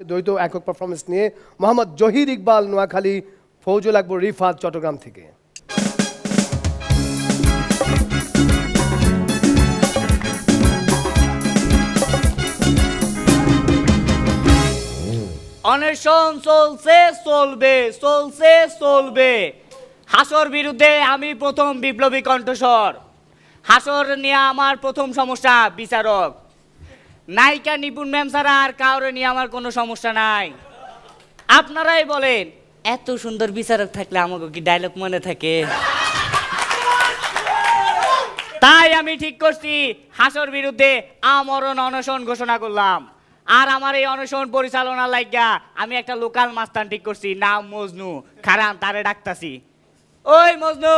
দ্বৈত একক পারফরমেন্স নিয়ে মোহাম্মদ জহির ইকবাল নোয়াখালী, ফৌজুল আকবর রিফাত চট্টগ্রাম থেকে। অনশন চলছে চলবে, চলছে চলবে। হাসর বিরুদ্ধে আমি প্রথম বিপ্লবী কণ্ঠস্বর। হাসর নিয়ে আমার প্রথম সমস্যা বিচারক। নায়িকা নিপুণ ম্যাম ছাড়া আর কাউরে নিয়ে আমার কোনো সমস্যা নাই। আপনারাই বলেন, এত সুন্দর বিচারক থাকলে আমাকে কি ডায়লগ মনে থাকে? তাই আমি ঠিক করছি, হাসর বিরুদ্ধে আমরণ অনশন ঘোষণা করলাম। আর আমার এই অনশন পরিচালনা লাইগা আমি একটা লোকাল মাস্তান ঠিক করছি, নাম মজনু। খারান তারে ডাকতাছি। ওই মজনু,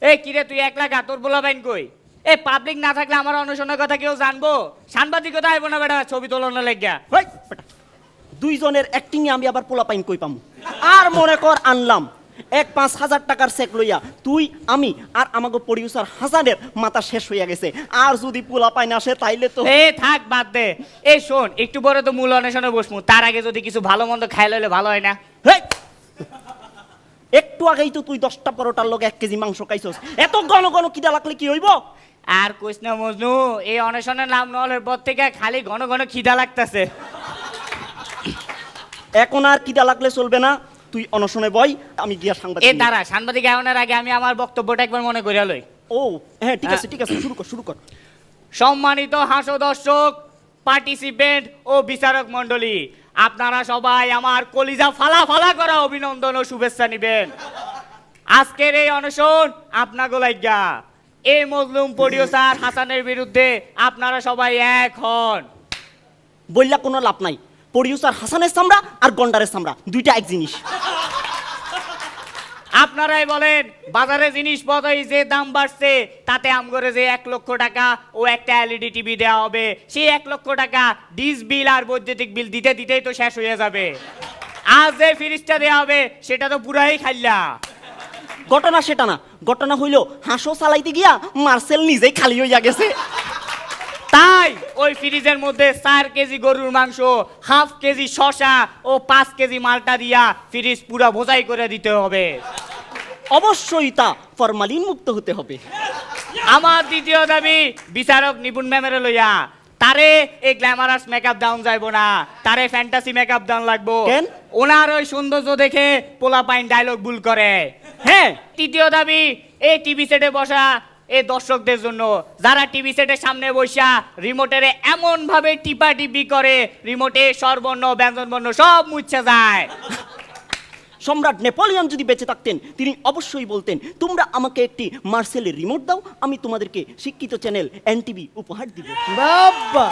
এই কিরে তুই একলা গা, তোর বলা বাইন কই? এ পাবলিক না থাকলে আমার অনশনের কথা কেউ জানবো? সাংবাদিকতা আইব না বেটা ছবি তোলানো লাইগা। দুইজনের অ্যাক্টিং এ আমি আবার পোলা পাইন কই পামু? আর মনে কর আনলাম 5,000 টাকার চেক লইয়া তুই আমি আর আমাকে প্রডিউসার হাসানের মাথা শেষ হইয়া গেছে। আর যদি পোলা পাইন আসে তাইলে তো এ থাক, বাদ দে। এই শোন, একটু পরে তো মূল অনশনে বসমু, তার আগে যদি কিছু ভালো মন্দ খাই লইলে ভালো হয় না? একটু আগেই তো তুই 10টা পরোটার লগে 1 কেজি মাংস খাইছস। এত ঘন ঘন কিডা লাগলে কি হইব? আর কইস না মজনু, এই অনশনের নাম নলের পর থেকে খালি ঘন ঘন খিদা লাগতেছে। এখন আর কিডা লাগলে চলবে না, তুই অনশনে বই, আমি গিয়া সাংবাদিক। এ দাঁড়া, সাংবাদিক আয়োনের আগে আমি আমার বক্তব্যটা একবার মনে করিয়া লই। ও হ্যাঁ, ঠিক আছে ঠিক আছে, শুরু কর। সম্মানিত হাসো দর্শক, পার্টিসিপেন্ট ও বিচারক মণ্ডলী, আপনারা সবাই আমার কলিজা ফালা ফালা করা অভিনন্দন ও শুভেচ্ছা নিবেন। আজকের এই অনশন আপনাগো লাইগা। এই মজলুম প্রডিউসার হাসানের বিরুদ্ধে আপনারা সবাই এক হন। বললা কোনো লাভ নাই, প্রডিউসার হাসানের চামড়া আর গন্ডারের চামড়া দুইটা এক জিনিস। আপনারাই বলেন, বাজারে জিনিসপত্রের যে দাম বাড়ছে তাতে আমগরে যে 1 লক্ষ টাকা ও একটা এলইডি টিভি দেওয়া হবে, সেই 1 লক্ষ টাকা ডিশ বিল আর বৈদ্যুতিক বিল দিতে দিতেই তো শেষ হয়ে যাবে। আজ যে ফ্রিজটা দেওয়া হবে সেটা তো পুরাই খাইলা। ঘটনা সেটা না, ঘটনা হইল হাঁসও চালাইতে গিয়া মার্সেল নিজেই খালি হইয়া গেছে। তাই ওই ফ্রিজের মধ্যে 4 কেজি গরুর মাংস, হাফ কেজি শসা ও 5 কেজি মালটা দিয়া ফ্রিজ পুরা বোঝাই করে দিতে হবে। অবশ্যই তা ফরমালিন মুক্ত হতে হবে। আমার দ্বিতীয় দাবি, বিচারক নিপুণ ম্যামের লইয়া তারে এই গ্ল্যামারাস মেকআপ ডাউন যাইব না, তারে ফ্যান্টাসি মেকআপ ডাউন লাগবো। কেন? ওনার ওই সৌন্দর্য দেখে পোলা পাইন ডায়লগ ভুল করে। হ্যাঁ। তৃতীয় দাবি, এই টিভি সেটে বসা এই দর্শকদের জন্য, যারা টিভি সেটের সামনে বসা রিমোটের এমন ভাবে টিপা টিপি করে রিমোটে স্বরবর্ণ ব্যঞ্জনবর্ণ সব মুছে যায়। সম্রাট নেপোলিয়ন যদি বেঁচে থাকতেন তিনি অবশ্যই বলতেন, তোমরা আমাকে একটি মার্সেলের রিমোট দাও, আমি তোমাদেরকে শিক্ষিত চ্যানেল এনটিভি উপহার দিব। বাবা,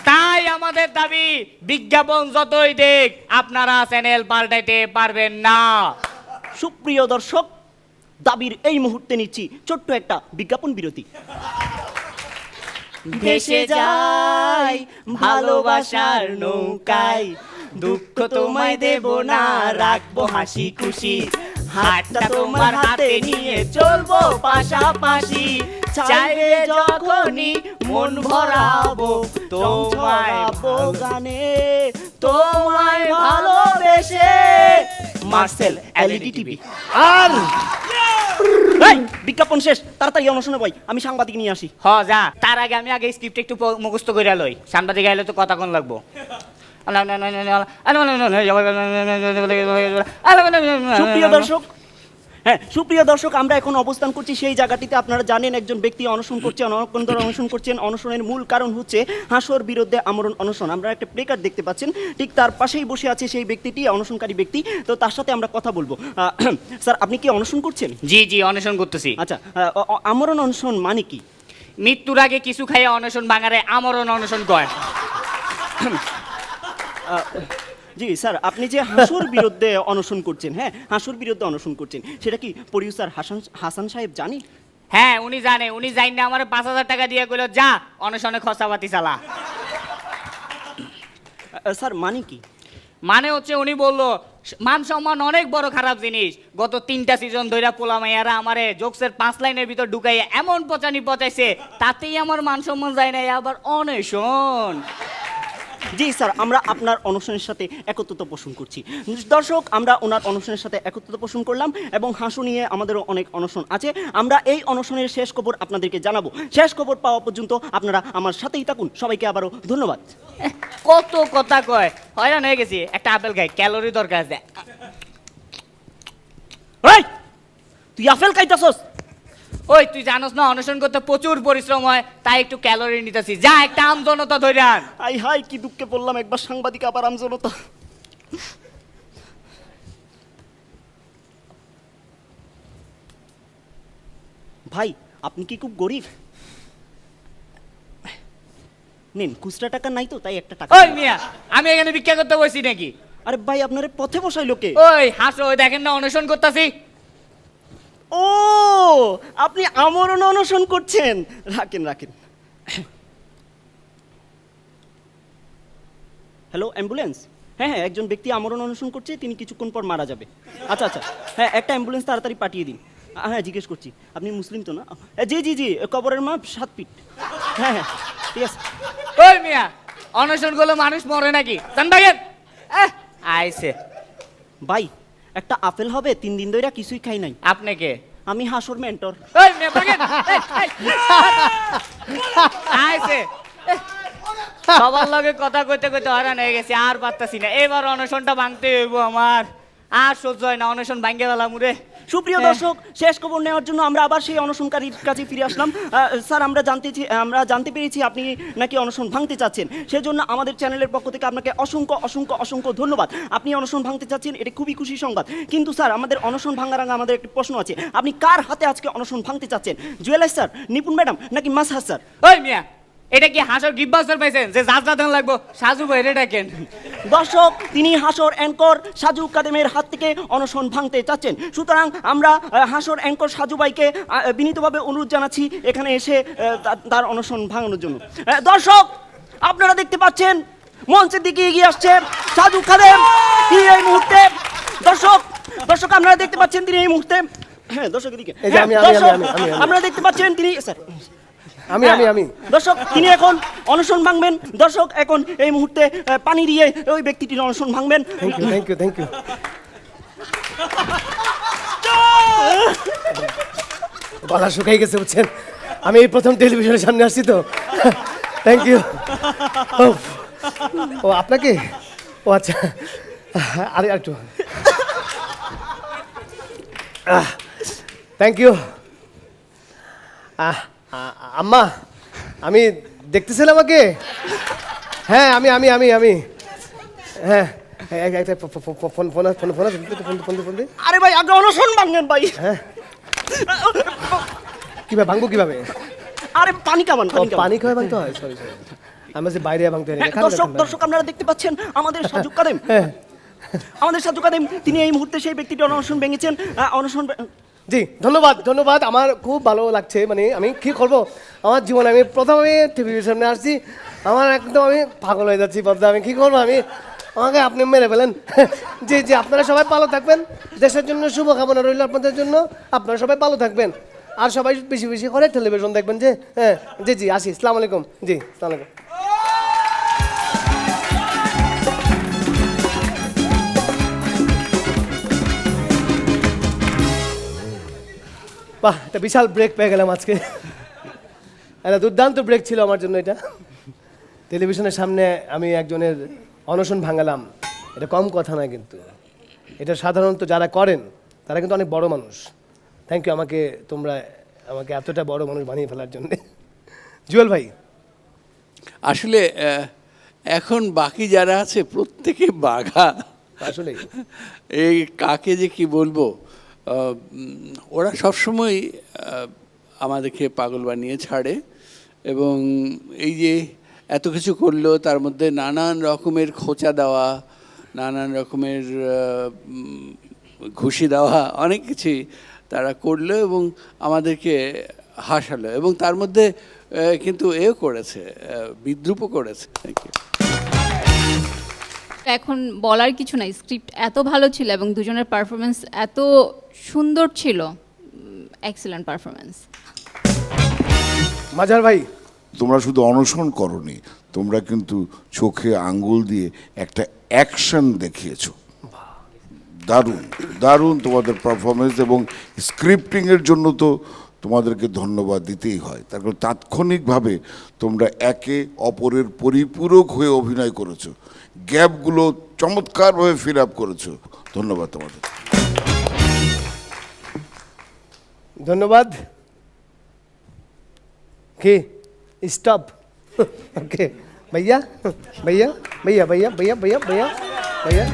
তাই আমাদের দাবি, বিজ্ঞাপন যতই দেখ আপনারা চ্যানেল পাল্টাইতে পারবেন না। সুপ্রিয় দর্শক, দাবির এই মুহূর্তে নিচ্ছি ছোট্ট একটা বিজ্ঞাপন বিরতি। ভেসে যাই ভালোবাসার নৌকায়, দুঃখ তোমায় দেব না, রাখবো হাসি খুশি, হাতটা তোমার হাতে নিয়ে চলবো পাশাপাশি, চাইবে যখনই মন ভরাবো তোমায় গানে, তোমায় ভালোবেসে। Marcel LED TV. আর বিজ্ঞাপন শেষ, তাড়াতাড়ি অনশনে বই, আমি সাংবাদিক নিয়ে আসি। হ যা, তার আগে আমি আগে স্ক্রিপ্ট একটু মুখস্থ করে লই, সাংবাদিক আইলে তো কথা কোন লাগবো। সুপ্রিয় দর্শক, সুপ্রিয় দর্শক, আমরা এখন অবস্থান করছি সেই জায়গাটিতে। আপনারা জানেন একজন ব্যক্তি অনশন করছেন, অনেকক্ষণ ধরে অনশন করছেন। অনশনের মূল কারণ হচ্ছে হাসর বিরুদ্ধে আমরণ অনশন। আমরা একটা প্লেকার্ড দেখতে পাচ্ছেন, ঠিক তার পাশেই বসে আছে সেই ব্যক্তিটি, অনশনকারী ব্যক্তি। তো তার সাথে আমরা কথা বলবো। স্যার, আপনি কি অনশন করছেন? জি জি, অনশন করতেছি। আচ্ছা, আমরণ অনশন মানে কি? মৃত্যুর আগে কিছু খাইয়ে অনশন ভাঙারে আমরণ অনশন কয়। জি স্যার, আপনি যে হাসুর বিরুদ্ধে অনশন করছেন, হ্যাঁ হাসুর বিরুদ্ধে অনশন করছেন, সেটা কি প্রডিউসার হাসান সাহেব জানি? হ্যাঁ উনি জানে, উনি জানেন না আমার 5,000 টাকা দিয়ে কইলো যা অনশনে খসাবাতি চালা। স্যার মানে কি? মানে হচ্ছে উনি বললো মান সম্মান অনেক বড় খারাপ জিনিস। গত 3টা সিজন ধইরা পোলা মাইয়ারা আমারে জোকসের 5 লাইনের ভিতর ঢুকাইয়া এমন পচানি পচাইছে, তাতেই আমার মান সম্মান যায় নাই, আবার অনশন। জি স্যার, আমরা আপনার অনশনের সাথে একত্রতা পোষণ করছি। দর্শক, আমরা ওনার অনশনের সাথে একত্রতা পোষণ করলাম এবং হাসু নিয়ে আমাদেরও অনেক অনশন আছে। আমরা এই অনশনের শেষ খবর আপনাদেরকে জানাবো। শেষ খবর পাওয়া পর্যন্ত আপনারা আমার সাথেই থাকুন। সবাইকে আবারও ধন্যবাদ। কত কথা কয়, হয়রান হয়ে গেছি। একটা আপেল খাই, ক্যালোরি দরকার আছে। এই, তুই আপেল খাইতাছস? ওই তুই জানোস না অনশন করতে প্রচুর পরিশ্রম হয়, তাই একটু ক্যালোরি নিতেছি। যা একটা আমজনতা ধইরান। আই হাই, কি দুঃখে পড়লাম, একবার সাংবাদিক আবার আমজনতা। ভাই, আপনি কি খুব গরিব? নিন, খুচরা টাকা নাই তো, তাই একটা টাকা। ওই মিয়া, আমি এখানে ভিক্ষা করতে বসি নাকি? আরে ভাই, আপনারে পথে বসাই লোকে। ওই হাসো, ওই দেখেন না অনশন করতেছি। ও, আপনি আমরণ অনশন করছেন? রাখেন রাখেন। Hello, ambulance? হ্যাঁ হ্যাঁ, একজন ব্যক্তি আমরণ অনশন করছে, তিনি কিছুক্ষণ পর মারা যাবে। আচ্ছা আচ্ছা, হ্যাঁ, একটা অ্যাম্বুলেন্স তাড়াতাড়ি পাঠিয়ে দিন। হ্যাঁ, জিজ্ঞেস করছি, আপনি মুসলিম তো না? জি জি জি, কবরের মাপ 7 ফিট। হ্যাঁ হ্যাঁ, ঠিক আছে। ওই মিয়া, অনশন করলে মানুষ মরে নাকি? জান ভাইয়ের আইছে। ভাই, একটা আপেল হবে, 3 দিন ধরে কিছুই খাই নাই। আপনি কে? আমি হাসুর মেন্টর। ওই মিয়া ভাগেন। আইছে। সবার লগে কথা কইতে কইতে হয়রান হয়ে গেছি, আর পারতাছি না। এবার অনশনটা ভাঙতে হইব আমার। আর সহ্য হয় না, অনশন ভাঙ্গে গেলাম মুরে। সুপ্রিয় দর্শক, শেষ খবর নেওয়ার জন্য আমরা আবার সেই অনশনকারীর কাছে ফিরে আসলাম। স্যার, আমরা জানতে পেরেছি আপনি নাকি অনশন ভাঙতে চাচ্ছেন। সেজন্য আমাদের চ্যানেলের পক্ষ থেকে আপনাকে অসংখ্য অসংখ্য অসংখ্য ধন্যবাদ। আপনি অনশন ভাঙতে চাচ্ছেন, এটা খুবই খুশি সংবাদ। কিন্তু স্যার, আমাদের অনশন ভাঙার আগে আমাদের একটি প্রশ্ন আছে। আপনি কার হাতে আজকে অনশন ভাঙতে চাচ্ছেন? জুয়েলার স্যার, নিপুণ ম্যাডাম, নাকি মাসহার স্যার? ওই মিয়া, এটা কি হাসর গিব্বাসর পাইছেন যে যাত্রা দেন লাগবো? সাজু ভাই রে ডাকেন। দর্শক, তিনি হাসর অ্যাঙ্কর সাজু কাদেমের হাত থেকে অনশন ভাঙতে চাচ্ছেন। সুতরাং আমরা হাসর অ্যাঙ্কর সাজু ভাইকে বিনীতভাবে অনুরোধ জানাচ্ছি এখানে এসে তার অনশন ভাঙানোর জন্য। দর্শক, আপনারা দেখতে পাচ্ছেন মঞ্চের দিকে এগিয়ে আসছে সাজু কাদেম। তিনি এই মুহূর্তে দর্শক আপনারা দেখতে পাচ্ছেন তিনি এই মুহূর্তে, হ্যাঁ দর্শক এদিকে, আপনারা দেখতে পাচ্ছেন তিনি, স্যার আমি দর্শক, তিনি এখন অনশন ভাঙবেন। দর্শক, এখন এই মুহূর্তে পানি দিয়ে ওই ব্যক্তিটির অনশন ভাঙবেন। Thank you. গলা শুকাই গেছে বুঝছেন, আমি এই প্রথম টেলিভিশনের সামনে আসছি তো। Thank you. ও আপনাকে? ও আচ্ছা, আরে একটু থ্যাংক ইউ। আম্মা, আমি দেখতেছেন আমাকে? হ্যাঁ, আমি হ্যাঁ, একটা ফোন দে। আরে ভাই, আগে অনশন ভাঙেন ভাই। হ্যাঁ, কিভাবে ভাঙবো কিভাবে? আরে পানি খাবেন, পানি খাওয়াই ভাঙতে হয়? সরি, আমি যে বাইরে ভাঙতে হয়। দর্শক আপনারা দেখতে পাচ্ছেন আমাদের সাজু কাদেম। তিনি এই মুহূর্তে সেই ব্যক্তিটি অনশন ভেঙেছেন। জি, ধন্যবাদ। আমার খুব ভালো লাগছে। মানে আমি কি করবো, আমার জীবনে আমি প্রথমে টিভির সামনে আসছি, আমার একদম আমি পাগল হয়ে যাচ্ছি। বলতে আমি কি করবো, আমাকে আপনি মেরে ফেলেন। জি, আপনারা সবাই ভালো থাকবেন। দেশের জন্য শুভকামনা রইল আপনাদের জন্য। আপনারা সবাই ভালো থাকবেন, আর সবাই বেশি বেশি করে টেলিভিশন দেখবেন। যে হ্যাঁ, জি আসি। আসসালামু আলাইকুম। জি, আসসালামু আলাইকুম। বাহ, একটা বিশাল ব্রেক পেয়ে গেলাম আজকে। একটা দুর্দান্ত ব্রেক ছিল আমার জন্য এটা। টেলিভিশনের সামনে আমি একজনের অনশন ভাঙালাম, এটা কম কথা নয় কিন্তু। এটা সাধারণত যারা করেন তারা কিন্তু অনেক বড় মানুষ। থ্যাংক ইউ তোমরা আমাকে এতটা বড় মানুষ বানিয়ে ফেলার জন্য। জুয়েল ভাই, আসলে এখন বাকি যারা আছে প্রত্যেকে বাঘা। আসলে এই কাকে যে কি বলবো, ওরা সবসময় আমাদেরকে পাগল বানিয়ে ছাড়ে। এবং এই যে এত কিছু করলো, তার মধ্যে নানান রকমের খোঁচা দেওয়া, নানান রকমের ঘুষি দেওয়া, অনেক কিছুই তারা করলো এবং আমাদেরকে হাসালো। এবং তার মধ্যে কিন্তু এও করেছে, বিদ্রুপও করেছে। Thank you. এখন বলার কিছু নাই, স্ক্রিপ্ট এত ভালো ছিল এবং দুজনের পারফরমেন্স এত সুন্দর ছিল, এক্সেলেন্ট পারফরমেন্স। মাজার ভাই, তোমরা শুধু অনশন করনি, তোমরা কিন্তু চোখে আঙ্গুল দিয়ে একটা অ্যাকশন দেখিয়েছো। দারুণ দারুণ তোমাদের পারফরমেন্স, এবং স্ক্রিপ্টিংয়ের জন্য তো তোমাদেরকে ধন্যবাদ দিতেই হয়। তার কারণ তাৎক্ষণিকভাবে তোমরা একে অপরের পরিপূরক হয়ে অভিনয় করেছো, গ্যাপগুলো চমৎকারভাবে ফিল আপ করেছো। ধন্যবাদ তোমাদের। ধন্যবাদ। কি স্টপ? ওকে, भैया भैया भैया भैया भैया भैया भैया भैया